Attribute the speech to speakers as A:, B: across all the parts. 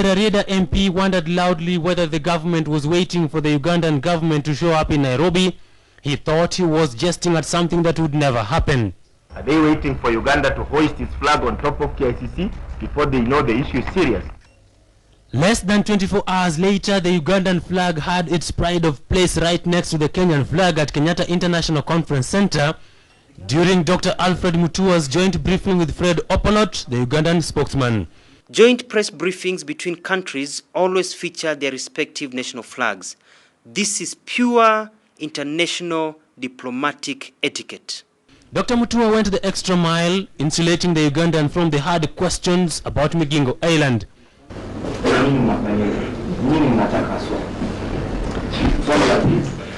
A: Rarieda MP wondered loudly whether the government was waiting for the Ugandan government to show up in Nairobi. He thought he was jesting at something that would never happen.
B: Are they waiting for Uganda to hoist its flag on top of KICC before they know the issue is serious?
A: Less than 24 hours later, the Ugandan flag had its pride of place right next to the Kenyan flag at Kenyatta International Conference Center during Dr. Alfred Mutua's joint briefing with Fred Opolot, the Ugandan spokesman.
C: Joint press briefings between countries always feature their respective national flags. This is pure international diplomatic etiquette.
A: Dr. Mutua went the extra mile, insulating the Ugandan from the hard questions about Migingo Island.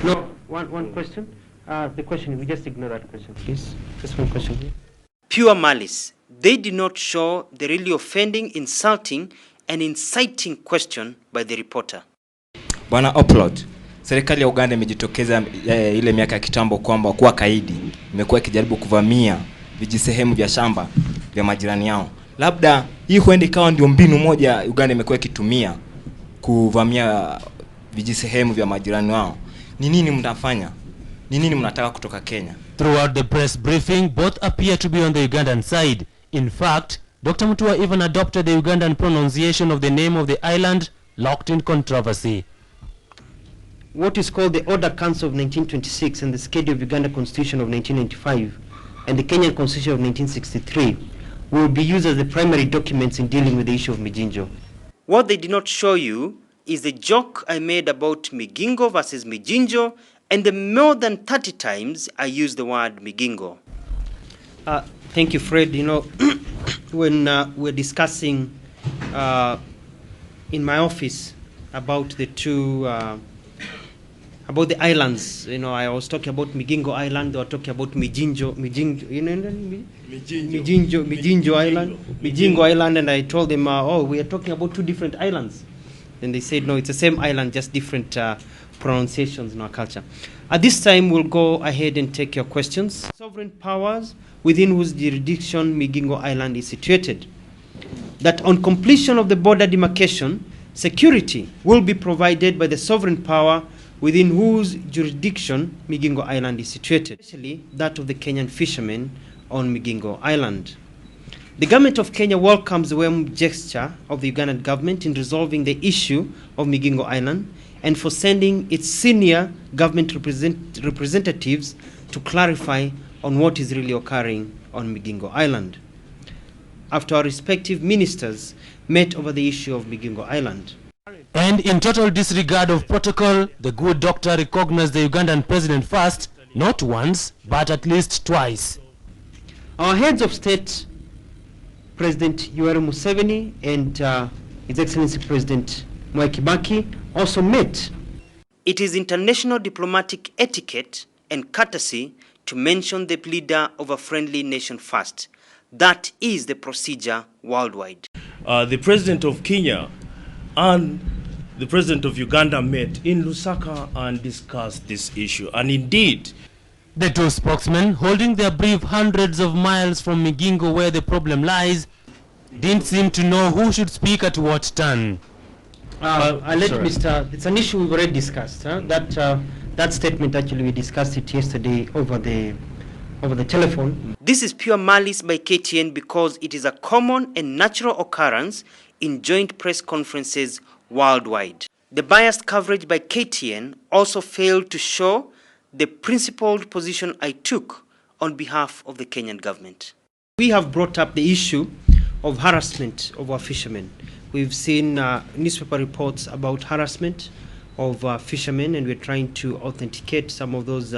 D: No, one question. The question, we just ignore that question, please. Just one question, please.
C: Pure malice. They did not show the really offending, insulting, and inciting question by the reporter.
E: Bwana Upload, serikali ya Uganda imejitokeza ile miaka ya kitambo kwamba kuwa kaidi, imekuwa ikijaribu kuvamia vijisehemu vya shamba vya majirani yao. Labda hii huenda ikawa ndio mbinu moja Uganda imekuwa ikitumia kuvamia vijisehemu vya majirani wao. Ni nini mtafanya? Ni nini mnataka kutoka Kenya?
A: Throughout the press briefing, both appear to be on the Ugandan side. In fact, Dr. Mutua even adopted the Ugandan pronunciation of the name of the island, locked in controversy.
D: What is called the Order Council of 1926 and the Schedule of Uganda Constitution of 1995 and the Kenyan Constitution of 1963 will be used as the primary documents in dealing with the issue of Mijinjo.
C: What they did not show you is the joke I made about Migingo versus Mijinjo, and the more than 30 times I used the word Migingo.
D: Thank you, Fred. You know, when we're discussing in my office about the two, about the islands, you know, I was talking about Migingo Island, they were talking about Mijinjo Island, and I told them, oh, we are talking about two different islands. And they said, no, it's the same island, just different pronunciations in our culture. At this time, we'll go ahead and take your questions. Sovereign powers within whose jurisdiction Migingo Island is situated. That on completion of the border demarcation, security will be provided by the sovereign power within whose jurisdiction Migingo Island is situated, especially that of the Kenyan fishermen on Migingo Island. The government of Kenya welcomes the warm gesture of the Ugandan government in resolving the issue of Migingo Island and for sending its senior government representatives to clarify on what is really occurring on Migingo Island, after our respective ministers met over the issue of Migingo Island.
A: And in total disregard of protocol, the good doctor recognized the Ugandan president first, not once, but at least twice.
D: Our heads of state, President Yoweri Museveni and His Excellency President Mwai Kibaki, also met.
C: It is international diplomatic etiquette and courtesy to mention the leader of a friendly nation first. That is the procedure worldwide.
F: The president of Kenya and the president of Uganda met in Lusaka and discussed this issue. And indeed,
A: the two spokesmen, holding their brief hundreds of miles from Migingo where the problem lies, didn't seem to know who should speak at what turn.
D: It's an issue we've already discussed. That statement, actually, we discussed it yesterday over the telephone.
C: This is pure malice by KTN because it is a common and natural occurrence in joint press conferences worldwide. The biased coverage by KTN also failed to show the principled position I took on behalf of the Kenyan government.
D: We have brought up the issue of harassment of our fishermen. We've seen newspaper reports about harassment of fishermen, and we're trying to authenticate some of those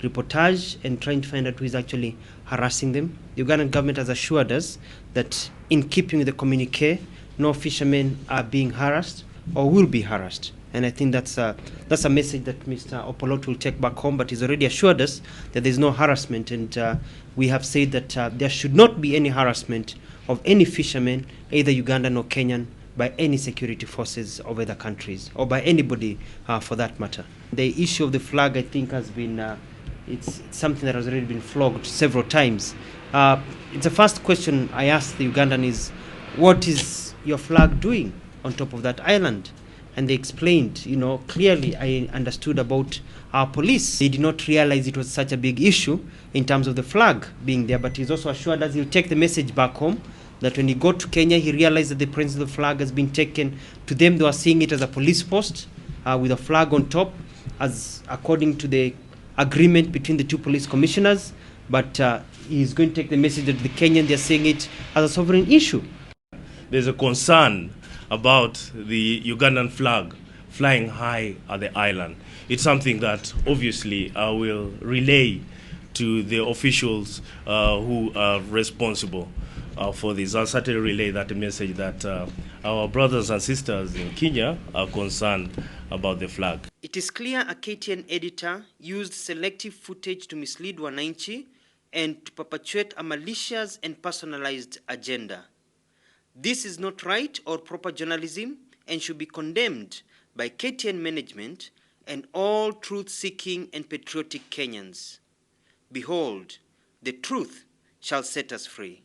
D: reportage and trying to find out who is actually harassing them. The Ugandan government has assured us that in keeping with the communique, no fishermen are being harassed or will be harassed. And I think that's a message that Mr. Opolot will take back home, but he's already assured us that there's no harassment, and we have said that there should not be any harassment of any fishermen, either Ugandan or Kenyan, by any security forces of other countries, or by anybody for that matter. The issue of the flag, I think, has been, it's something that has already been flogged several times. It's the first question I asked the Ugandan is, what is your flag doing? on top of that island. And they explained, you know, clearly I understood about our police. They did not realize it was such a big issue in terms of the flag being there, but he's also assured us he'll take the message back home, that when he got to Kenya, he realized that the presence of the flag has been taken. To them, they were seeing it as a police post with a flag on top, as according to the agreement between the two police commissioners. But he's going to take the message that the Kenyan, they're seeing it as a sovereign issue.
F: There's a concern about the Ugandan flag flying high at the island. It's something that obviously I will relay to the officials who are responsible for this. I'll certainly relay that message that our brothers and sisters in Kenya are concerned about the flag.
C: It is clear a KTN editor used selective footage to mislead Wananchi and to perpetuate a malicious and personalized agenda. This is not right or proper journalism and should be condemned by KTN management and all truth-seeking and patriotic Kenyans. Behold, the truth shall set us free.